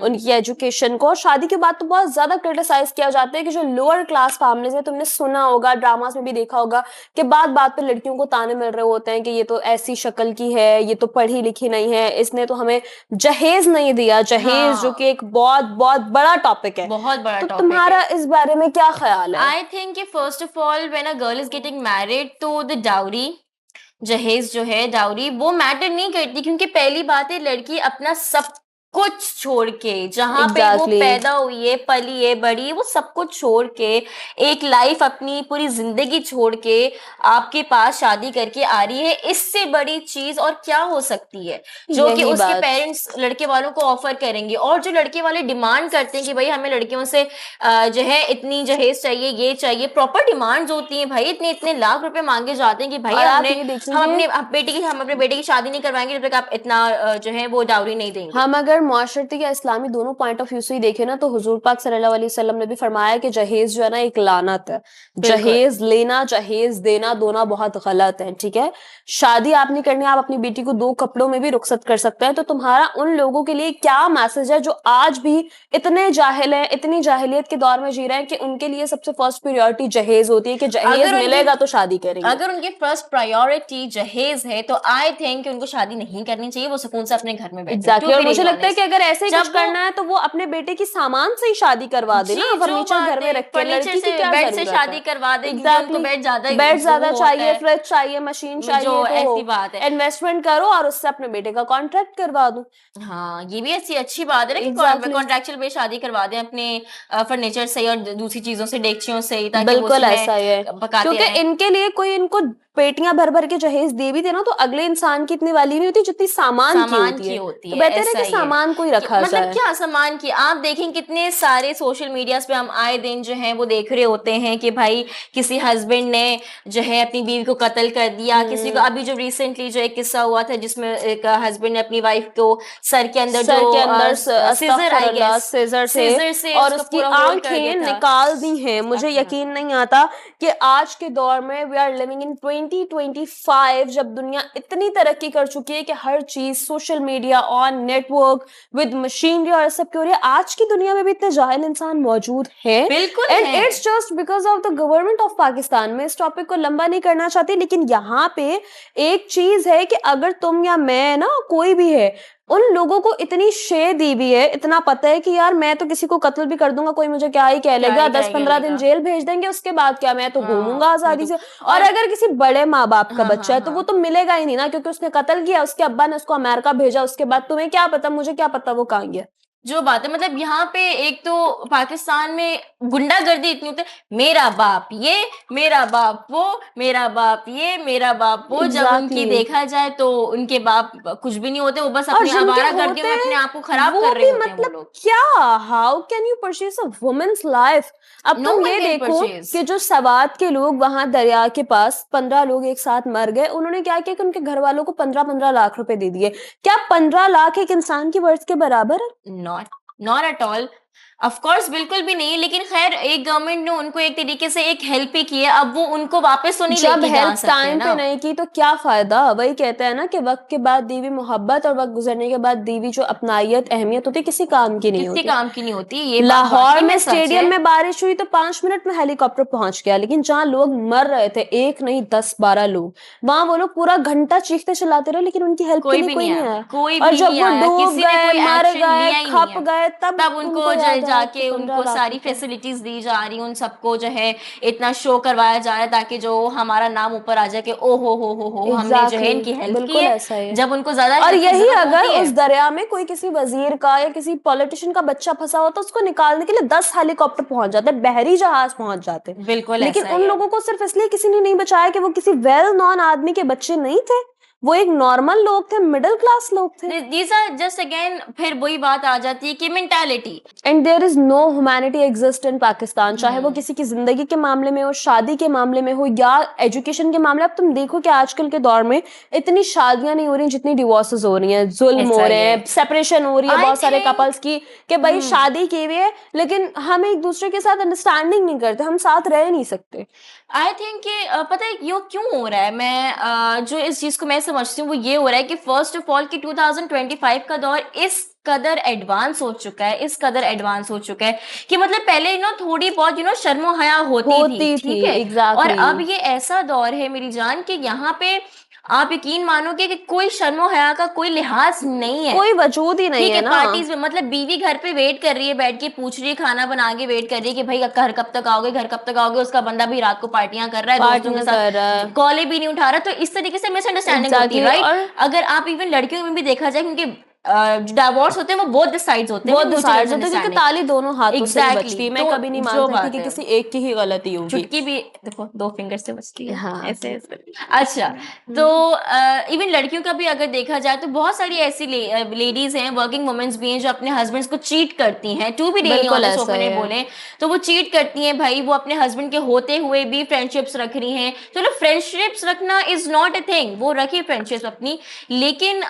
उनकी एजुकेशन को, और शादी के बाद तो बहुत ज्यादा क्रिटिसाइज किया जाता है कि जो लोअर क्लास फैमिलीज है, तुमने सुना होगा, ड्रामास में भी देखा होगा कि बात बात पे लड़कियों को ताने मिल रहे होते हैं कि ये तो ऐसी शक्ल की है, ये तो पढ़ी लिखी नहीं है, इसने तो हमें जहेज नहीं दिया। जहेज जो कि एक बहुत बहुत बड़ा टॉपिक है, बहुत बड़ा तो टॉपिक तुम्हारा इस बारे में क्या ख्याल है? आई थिंक कि first of all when a girl is getting married तो द डाउरी, जहेज जो है डाउरी, वो मैटर नहीं करती, क्योंकि पहली बात है लड़की अपना सब कुछ छोड़ के, जहां पे वो पैदा हुई है, पली है, बड़ी है, वो सब कुछ छोड़ के, एक लाइफ अपनी पूरी जिंदगी छोड़ के आपके पास शादी करके आ रही है। इससे बड़ी चीज और क्या हो सकती है जो कि उसके पेरेंट्स लड़के वालों को ऑफर करेंगे। और जो लड़के वाले डिमांड करते हैं कि भाई हमें लड़कियों से जो है इतनी जहेज चाहिए, ये चाहिए, प्रॉपर डिमांड्स होती हैं भाई, इतने इतने लाख रुपए मांगे जाते हैं कि भाई हम अपने बेटे की शादी नहीं करवाएंगे जब तक आप इतना जो है वो डाउरी नहीं देंगे। हम अगर मुआशरती या इस्लामी दोनों पॉइंट ऑफ व्यू से ही देखें ना तो हुजूर पाक सल्लल्लाहु अलैहि वसल्लम ने भी फरमाया कि जहेज जो है ना एक लानत है। जहेज लेना, जहेज देना, दोनों बहुत गलत है। ठीक है, शादी आपने करनी है, आप अपनी बेटी को 2 कपड़ों में भी रुखसत कर सकते हैं। तो तुम्हारा उन लोगों के लिए क्या मैसेज है जो आज भी इतने जाहिल हैं, इतनी जाहिलियत के दौर में जी रहे हैं कि उनके लिए सबसे फर्स्ट प्रायोरिटी जहेज होती है कि जहेज मिलेगा तो शादी करेंगे। अगर उनकी फर्स्ट प्रायोरिटी जहेज है तो आई थिंक उनको शादी नहीं करनी चाहिए, वो सुकून से अपने घर में बैठे। और मुझे लगता है कि अगर ऐसे ही कुछ करना है तो वो अपने बेटे की सामान से ही शादी करवा दे ना, फर्नीचर घर में रख के, लड़की की क्या बेड से शादी करवा दे, उनको बेड ज्यादा चाहिए, फ्रिज चाहिए, मशीन चाहिए, तो ऐसी बात है इन्वेस्टमेंट करो और उससे अपने बेटे का कॉन्ट्रैक्ट करवा दो। हाँ ये भी अच्छी बात है कि कॉन्ट्रैक्चुअल पे शादी करवा दें अपने फर्नीचर से और दूसरी चीजों से, डेक्चियों से, ताकि बिल्कुल ऐसा ही है, क्योंकि इनके लिए कोई इनको पेटियां भर भर के जहेज दे भी देना तो अगले इंसान की इतनी वाली नहीं होती जितनी सामान की होती है। तो बेहतर है कि सामान को ही रखा जाए। मतलब क्या सामान की, आप देखें कितने सारे सोशल मीडियाज पे हम आए दिन जो है वो देख रहे होते हैं कि भाई किसी हस्बैंड ने जो है अपनी बीवी को कत्ल कर दिया, किसी को, अभी जो रिसेंटली जो एक किस्सा हुआ था जिसमें एक हस्बैंड ने अपनी वाइफ को सर के अंदर सीजर से और उसकी आंखें निकाल दी हैं। मुझे यकीन नहीं आता कि आज के दौर में वी आर लिविंग इन 2025, जब दुनिया इतनी तरक्की कर चुकी है कि हर चीज social media, on network, with machinery और सब क्यों, आज की दुनिया में भी इतने जाहिल इंसान मौजूद हैं। बिल्कुल, and it's just because of the government of Pakistan. में इस टॉपिक को लंबा नहीं करना चाहती, लेकिन यहाँ पे एक चीज है कि अगर तुम या मैं ना, कोई भी है, उन लोगों को इतनी शे दी हुई है, इतना पता है कि यार मैं तो किसी को कत्ल भी कर दूंगा, कोई मुझे क्या ही कह लेगा, 10-15 दिन जेल भेज देंगे, उसके बाद क्या, मैं तो घूमूंगा आजादी से। और अगर किसी बड़े माँ बाप का बच्चा है तो वो तो मिलेगा ही नहीं ना, क्योंकि उसने कत्ल किया, उसके अब्बा ने उसको अमेरिका भेजा, उसके बाद तुम्हें क्या पता, मुझे क्या पता वो कहाँ गया। जो बात है, मतलब यहाँ पे एक तो पाकिस्तान में गुंडागर्दी इतनी होती है, मेरा बाप ये, मेरा बाप वो, मेरा बाप ये, मेरा बाप वो। जब उनकी देखा जाए तो उनके बाप कुछ भी नहीं होते, वो बस अपनी आवारागर्दी में अपने आप को खराब कर रहे होते हैं वो लोग। क्या, how can you purchase a women's life? अब तुम ये देखो कि जो सवात के लोग वहां दरिया के पास 15 लोग एक साथ मर गए, उन्होंने क्या किया कि उनके घर वालों को 15-15 लाख रुपए दे दिए। क्या 15 लाख एक इंसान की वर्थ के बराबर है? Not at all, of course बिल्कुल भी नहीं। लेकिन खैर एक गवर्नमेंट ने उनको एक तरीके से एक हेल्प ही की है, अब वो उनको वापस तो नहीं लेके जा सकते टाइम पे नहीं की तो क्या फायदा। वही कहते हैं ना कि वक्त के बाद दीवी मोहब्बत और वक्त गुजरने के बाद दीवी जो अपनायत, अहमियत होती है, किसी काम की नहीं होती, किसी काम की नहीं होती। ये लाहौर में स्टेडियम में बारिश हुई तो 5 मिनट में हेलीकॉप्टर पहुंच गया, लेकिन जहाँ लोग मर रहे थे, एक नहीं 10-12 लोग, वहां वो लोग पूरा घंटा चीखते चलाते रहे, लेकिन उनकी हेल्प कोई नहीं आया। और जब वो डूब गए, मर गए, खप गए, तब उनको जाके उनको सारी फैसिलिटीज दी जा रही, उन सबको जो है इतना शो करवाया जा रहा है ताकि जो हमारा नाम ऊपर आ जाए कि ओ हो हमने जो है इनकी हेल्प की है। जब उनको ज्यादा, और यही अगर उस दरिया में कोई किसी वजीर का या किसी पॉलिटिशियन का बच्चा फंसा होता तो उसको निकालने के लिए 10 हेलीकॉप्टर पहुंच जाते, बहरी जहाज पहुंच जाते। बिल्कुल, लेकिन उन लोगों को सिर्फ इसलिए किसी ने नहीं बचाया कि वो किसी वेल नॉन आदमी के बच्चे नहीं थे, वो एक नॉर्मल लोग थे, मिडिल क्लास लोग थे। दीज आर जस्ट अगेन, फिर वही बात आ जाती है कि mentality. And there is no humanity exist in Pakistan, चाहे वो किसी की जिंदगी के मामले में हो, शादी के मामले में हो, या एजुकेशन के मामले। अब तुम देखो कि आजकल के दौर में इतनी शादियां नहीं हो रही जितनी डिवोर्सेस हो रही हैं, जुल्म हो रहे हैं, सेपरेशन हो रही है बहुत सारे कपल्स की, कि भाई शादी की हुई है लेकिन हम एक दूसरे के साथ अंडरस्टैंडिंग नहीं करते, हम साथ रह नहीं सकते। आई थिंक कि पता है ये क्यों हो रहा है, मैं जो इस चीज को मैं समझती हूँ वो ये हो रहा है कि फर्स्ट ऑफ ऑल कि 2025 का दौर इस कदर एडवांस हो चुका है, इस कदर एडवांस हो चुका है कि मतलब पहले थोड़ी बहुत शर्मो हया होती थी, ठीक है। exactly. और अब ये ऐसा दौर है मेरी जान कि यहाँ पे आप यकीन मानोगे कि कोई शर्मो हया का कोई लिहाज नहीं है, कोई वजूद ही नहीं ठीक है ना। पार्टीज में मतलब बीवी घर पे वेट कर रही है, बैठ के पूछ रही है, खाना बना के वेट कर रही है कि भाई घर कब तक आओगे, घर कब तक आओगे। उसका बंदा भी रात को पार्टियां कर रहा है, दोस्तों के साथ कॉल भी नहीं उठा रहा। तो इस तरीके से मिसअंडरस्टैंडिंग होती है, राइट। अगर आप इवन लड़कियों में भी देखा जाए, क्योंकि डिवोर्स होते हैं वो बोथ साइड्स होते हैं, क्योंकि ताली दोनों हाथों से बजती है। मैं तो कभी नहीं मानती कि किसी एक की ही गलती होगी, चुटकी भी देखो 2 फिंगर से बजती है, हाँ, ऐसे ऐसे। अच्छा, तो इवन लड़कियों का भी अगर देखा जाए तो बहुत सारी ऐसी लेडीज हैं, वर्किंग वुमेन्स भी हैं जो अपने हस्बैंड्स को चीट करती हैं, to be really honest open बोले तो वो चीट करती हैं भाई। वो अपने हस्बैंड के होते हुए भी फ्रेंडशिप्स रख रही हैं। चलो फ्रेंडशिप्स रखना इज नॉट अ थिंग, वो रखी फ्रेंडशिप्स अपनी, लेकिन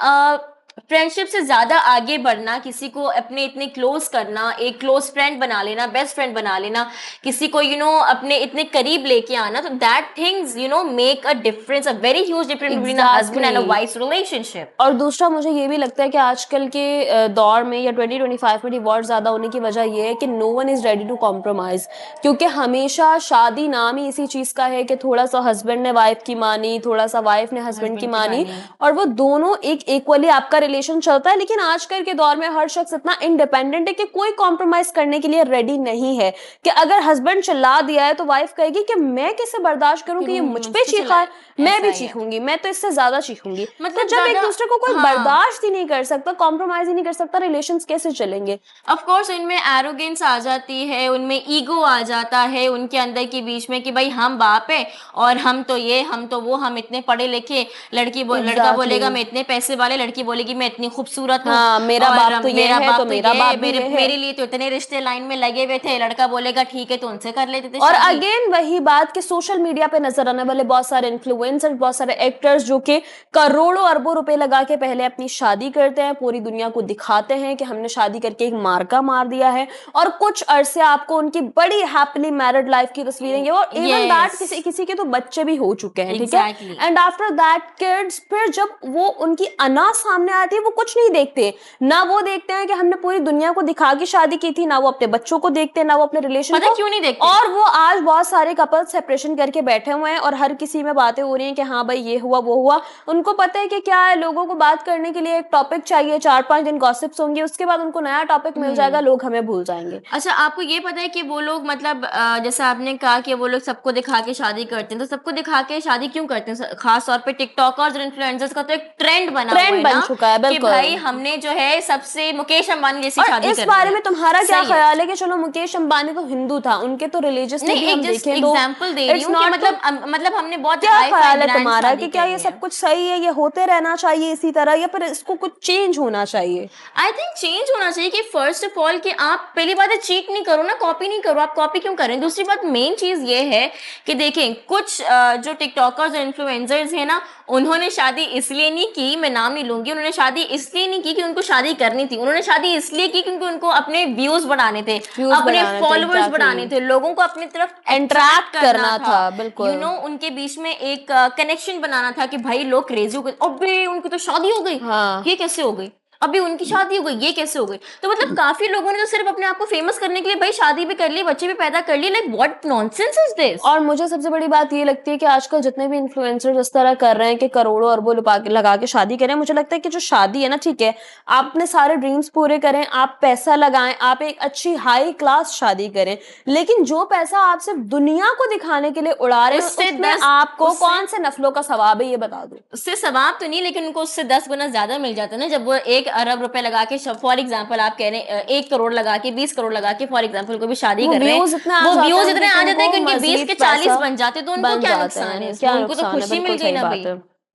फ्रेंडशिप से ज्यादा आगे बढ़ना, किसी को अपने इतने क्लोज करना, एक क्लोज फ्रेंड बना लेना, बेस्ट फ्रेंड बना लेना, किसी को अपने इतने करीब लेके आना, तो that things make a difference, a very huge difference between a husband and a wife relationship. और दूसरा मुझे ये भी लगता है कि आजकल के दौर में या 2025 में डिवोर्स ज्यादा होने की वजह ये है कि no one is ready to compromise, क्योंकि हमेशा शादी नाम ही इसी चीज का है कि थोड़ा सा हस्बैंड ने वाइफ की मानी, थोड़ा सा वाइफ ने हस्बैंड की मानी, और वो दोनों एक इक्वली आपका रिलेशन चलता है। लेकिन आजकल के दौर में हर शख्स इतना इंडिपेंडेंट है कि कोई कॉम्प्रोमाइज करने के लिए रेडी नहीं है, कि अगर हस्बैंड चिल्ला दिया है तो वाइफ कहेगी कि मैं कैसे बर्दाश्त करूं कि ये मुझ पे चीखा है, मैं भी चीखूंगी, मैं तो इससे ज्यादा चीखूंगी। मतलब जब एक दूसरे को कोई बर्दाश्त ही नहीं कर सकता, कॉम्प्रोमाइज ही नहीं कर सकता, रिलेशंस कैसे चलेंगे? ऑफ कोर्स उनमें एरोगेंस आ जाती है, उनमें ईगो आ जाता है उनके अंदर के बीच में कि भाई हम बाप है और हम तो ये, हम तो वो, हम इतने पढ़े लिखे। लड़का बोलेगा मैं इतने पैसे वाले, लड़की बोलेगी मैं इतनी खूबसूरत हूँ, हाँ, मेरा बाप तो ये है तो मेरा बाप भी ये है। मेरे लिए तो इतने रिश्ते लाइन में लगे हुए थे। लड़का बोलेगा ठीक है तो उनसे कर लेते थे। और अगेन वही बात कि सोशल मीडिया पे नजर आने वाले बहुत सारे इन्फ्लुएंसर, बहुत सारे एक्टर्स जो कि करोड़ों अरबों रुपए लगा के पहले अपनी शादी करते हैं, पूरी दुनिया को दिखाते हैं कि हमने शादी करके एक मार्का मार दिया है, और कुछ अरसे आपको उनकी बड़ी हैप्पीली मैरिड लाइफ की तस्वीरें, और इवन दैट किसी के तो बच्चे भी हो चुके हैं, ठीक है। एंड आफ्टर दैट किड्स, फिर जब वो उनकी अना सामने आती है वो कुछ नहीं देखते ना, वो देखते हैं कि हमने पूरी दुनिया को दिखा के शादी की थी, ना वो अपने बच्चों को देखते हैं, ना वो अपने रिलेशन को। क्यों नहीं देखते? और वो आज बहुत सारे कपल सेपरेशन करके बैठे हुए हैं और हर किसी में बातें हो रही हैं कि हाँ भाई ये हुआ वो हुआ। उनको पता है कि क्या है, लोगों को बात करने के लिए एक टॉपिक चाहिए, 4-5 दिन गॉसिप्स होंगे, उसके बाद उनको नया टॉपिक मिल जाएगा, लोग हमें भूल जाएंगे। अच्छा, आपको ये पता है कि वो लोग मतलब जैसे आपने कहा कि वो लोग सबको दिखा के शादी करते हैं, तो सबको दिखा के शादी क्यों करते हैं? खास तौर पे टिकटॉकर्स और इन्फ्लुएंसर्स का तो एक ट्रेंड बन चुका है कि भाई हमने जो है सबसे मुकेश अंबानी जैसी शादी करनी है। इस बारे में तुम्हारा क्या ख्याल है कि चलो मुकेश अंबानी तो हिंदू था, उनके तो रिलीजियस एग्जाम्पल दे रही हूँ कि मतलब हमने बहुत क्या ख्याल है तुम्हारा कि क्या ये सब कुछ सही है, ये होते रहना चाहिए इसी तरह, या फिर इसको कुछ चेंज होना चाहिए? आई थिंक चेंज होना चाहिए कि फर्स्ट ऑफ ऑल कि आप पहली बात है चीट नहीं करो ना, कॉपी नहीं करो। आप कॉपी क्यों कर रहे हैं? दूसरी बात मेन चीज ये है कि देखें कुछ जो टिकटॉकर्स और इन्फ्लुएंसर्स हैं ना, उन्होंने शादी इसलिए नहीं की, मैं नाम नहीं लूंगी, उन्होंने शादी इसलिए नहीं की कि उनको शादी करनी थी, उन्होंने शादी इसलिए की क्योंकि उनको अपने व्यूज बढ़ाने थे, अपने फॉलोअर्स बढ़ाने थे, लोगों को अपनी तरफ इंटरैक्ट करना था। बिल्कुल, उनके बीच में एक कनेक्शन बनाना था कि भाई लोग क्रेजी हो गए, अबे उनकी तो शादी हो गई, हाँ। ये कैसे हो गई, अभी उनकी शादी हो गई, ये कैसे हो गई। तो मतलब काफी लोगों ने तो सिर्फ अपने आप को फेमस करने के लिए भाई शादी भी कर ली, बच्चे भी पैदा कर लिए। Like what nonsense is this. और मुझे सबसे बड़ी बात ये लगती है कि आजकल जितने भी इन्फ्लुएंसर्स इस तरह कर रहे हैं कि करोड़ों अरबों लगा के शादी करें, मुझे लगता है कि जो शादी है ना, ठीक है आप अपने सारे ड्रीम्स पूरे करें, आप पैसा लगाएं, आप एक अच्छी हाई क्लास शादी करें, लेकिन जो पैसा आप सिर्फ दुनिया को दिखाने के लिए उड़ा रहे हैं उसमें आपको कौन से नफलों का सवाब है ये बता दो। उससे सवाब तो नहीं, लेकिन उनको उससे 10 गुना ज्यादा मिल जाता है ना। जब वो 1 अरब रुपए लगा के, फॉर एग्जाम्पल आप कह रहे हैं 1 करोड़ लगा के, 20 करोड़ लगा के फॉर एग्जाम्पल कोई भी शादी कर रहे हैं, वो व्यूज इतने आ जाते हैं कि उनके 20 के 40 बन जाते, तो उनको क्या नुकसान है? उनको तो खुशी मिल गई ना भाई।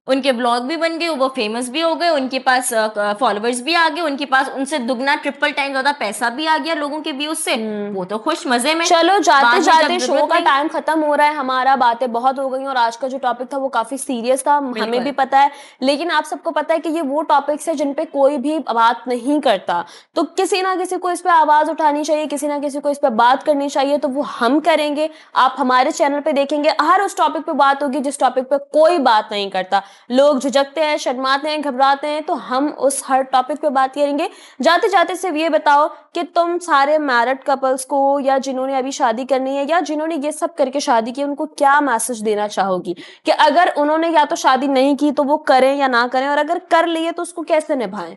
उनके ब्लॉग भी बन गए, वो फेमस भी हो गए, उनके पास फॉलोअर्स भी आ गए, उनके पास उनसे दुगना ट्रिपल टाइम ज्यादा पैसा भी आ गया लोगों के व्यूज से। वो तो खुश मजे में। चलो जाते बाद में जाते जब शो जरूरत का नहीं। टाइम खत्म हो रहा है हमारा, बातें बहुत हो गई और आज का जो टॉपिक था वो काफी सीरियस था, हमें बिल्कुल। भी पता है, लेकिन आप सबको पता है कि ये वो टॉपिक्स है जिन पे कोई भी बात नहीं करता, तो किसी ना किसी को इस पे आवाज उठानी चाहिए, किसी ना किसी को इस पे बात करनी चाहिए, तो वो हम करेंगे। आप हमारे चैनल पे देखेंगे हर उस टॉपिक पे बात होगी जिस टॉपिक पे कोई बात नहीं करता, लोग झिझकते हैं, शर्माते हैं, घबराते हैं, तो हम उस हर टॉपिक पे बात करेंगे। जाते जाते सिर्फ ये बताओ कि तुम सारे मैरिड कपल्स को या जिन्होंने अभी शादी करनी है या जिन्होंने ये सब करके शादी की, उनको क्या मैसेज देना चाहोगी कि अगर उन्होंने या तो शादी नहीं की तो वो करें या ना करें, और अगर कर लिए तो उसको कैसे निभाएं?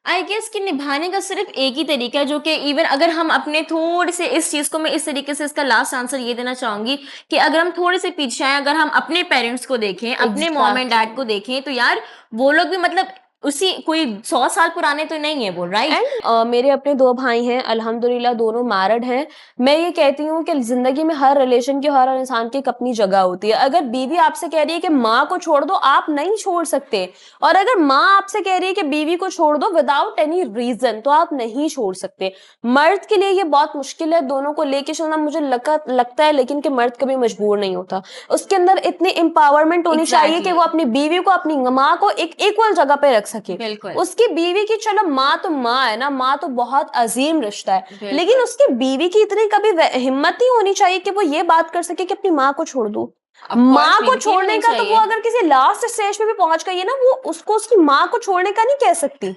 आई गेस कि निभाने का सिर्फ एक ही तरीका है, जो कि इवन अगर हम अपने थोड़े से इस चीज को, मैं इस तरीके से इसका लास्ट आंसर ये देना चाहूंगी कि अगर हम थोड़े से पीछे आए, अगर हम अपने पेरेंट्स को देखें, अपने मॉम एंड डैड को देखें, तो यार वो लोग भी मतलब उसी कोई 100 साल पुराने तो नहीं है वो, राइट। एंड मेरे अपने 2 भाई हैं, अल्हम्दुलिल्लाह दोनों मैरिड हैं। मैं ये कहती हूँ कि जिंदगी में हर रिलेशन की, हर इंसान की एक अपनी जगह होती है। अगर बीवी आपसे कह रही है कि माँ को छोड़ दो, आप नहीं छोड़ सकते, और अगर माँ आपसे कह रही है कि बीवी को छोड़ दो विदाउट एनी रीजन, तो आप नहीं छोड़ सकते। मर्द के लिए ये बहुत मुश्किल है दोनों को लेके चलना, मुझे लगता है, लेकिन कि मर्द कभी मजबूर नहीं होता, उसके अंदर इतनी एम्पावरमेंट होनी चाहिए कि वो अपनी बीवी को, अपनी माँ को एक इक्वल जगह पे रख सके। बिल्कुल। उसकी बीवी की, चलो माँ तो माँ है ना, माँ तो बहुत अजीम रिश्ता है, लेकिन उसकी बीवी की इतनी कभी हिम्मत नहीं होनी चाहिए कि वो ये बात कर सके कि अपनी माँ को छोड़ दो। माँ को छोड़ने का तो वो अगर किसी लास्ट स्टेज पे भी पहुंच गई है ना, वो उसको उसकी माँ को छोड़ने का नहीं कह सकती।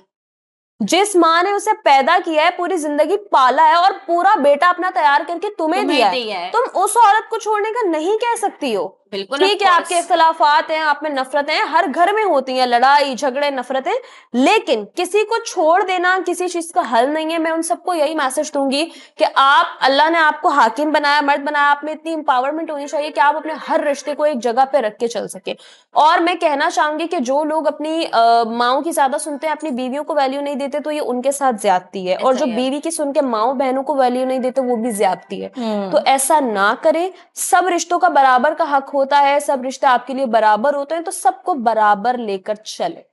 जिस माँ ने उसे पैदा किया है, पूरी जिंदगी पाला है और पूरा बेटा अपना तैयार करके तुम्हें दिया है, तुम उस औरत को छोड़ने का नहीं कह सकती हो। बिल्कुल, ठीक है, आपके इख्तलाफात हैं, आप में नफरतें हैं, हर घर में होती हैं, लड़ाई झगड़े नफरतें, लेकिन किसी को छोड़ देना किसी चीज का हल नहीं है। मैं उन सबको यही मैसेज दूंगी कि आप, अल्लाह ने आपको हाकिम बनाया, मर्द बनाया, आप में इतनी इंपावरमेंट होनी चाहिए कि आप अपने हर रिश्ते को एक जगह पे रख के चल सके। और मैं कहना चाहूंगी कि जो लोग अपनी माओ की ज्यादा सुनते हैं, अपनी बीवियों को वैल्यू नहीं देते, तो ये उनके साथ ज्यादती है, और जो बीवी की सुन के माओ बहनों को वैल्यू नहीं देते, वो भी ज्यादती है। तो ऐसा ना करें, सब रिश्तों का बराबर का हक होता है, सब रिश्ते आपके लिए बराबर होते हैं, तो सबको बराबर लेकर चले।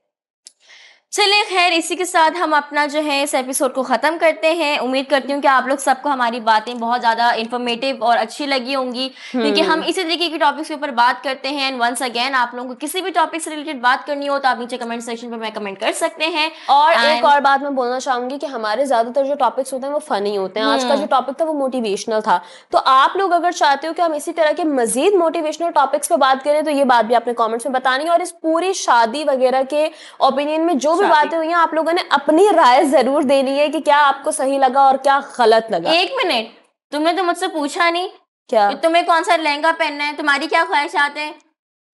चलिए खैर, इसी के साथ हम अपना जो है इस एपिसोड को ख़त्म करते हैं। उम्मीद करती हूँ कि आप लोग सबको हमारी बातें बहुत ज़्यादा इन्फॉर्मेटिव और अच्छी लगी होंगी, क्योंकि हम इसी तरीके की टॉपिक्स के ऊपर बात करते हैं। एंड वंस अगेन, आप लोगों को किसी भी टॉपिक से रिलेटेड बात करनी हो तो आप नीचे कमेंट सेक्शन पर कमेंट कर सकते हैं। और एक और बात मैं बोलना चाहूंगी कि हमारे ज्यादातर जो टॉपिक्स होते हैं वो फनी होते हैं। आज का जो टॉपिक था वो मोटिवेशनल था, तो आप लोग अगर चाहते हो कि हम इसी तरह के मजीद मोटिवेशनल टॉपिक्स पे बात करें, तो ये बात भी आपने कॉमेंट्स में बतानी है। और इस पूरी शादी वगैरह के ओपिनियन में जो भी बातें हुई हैं, आप लोगों ने अपनी राय जरूर देनी है कि क्या आपको सही लगा और क्या गलत लगा। 1 मिनट, तुमने तो मुझसे पूछा नहीं क्या तुम्हें कौन सा लहंगा पहनना है, तुम्हारी क्या ख्वाहिशात है?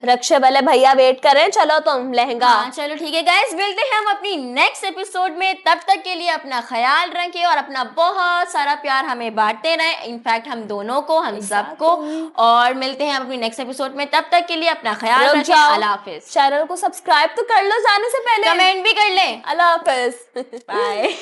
रक्षे वाले भैया वेट कर रहे हैं, चलो तुम लहंगा। हाँ चलो ठीक है गाइस, मिलते हैं हम अपनी नेक्स्ट एपिसोड में। तब तक के लिए अपना ख्याल रखें और अपना बहुत सारा प्यार हमें बांटते रहें, इनफैक्ट हम दोनों को, हम सबको। और मिलते हैं अपनी नेक्स्ट एपिसोड में, तब तक के लिए अपना ख्याल रखें। अल्लाह हाफिज। चैनल को सब्सक्राइब तो कर लो जाने से पहले, कमेंट भी कर लें। अल्लाह हाफिज, बाय।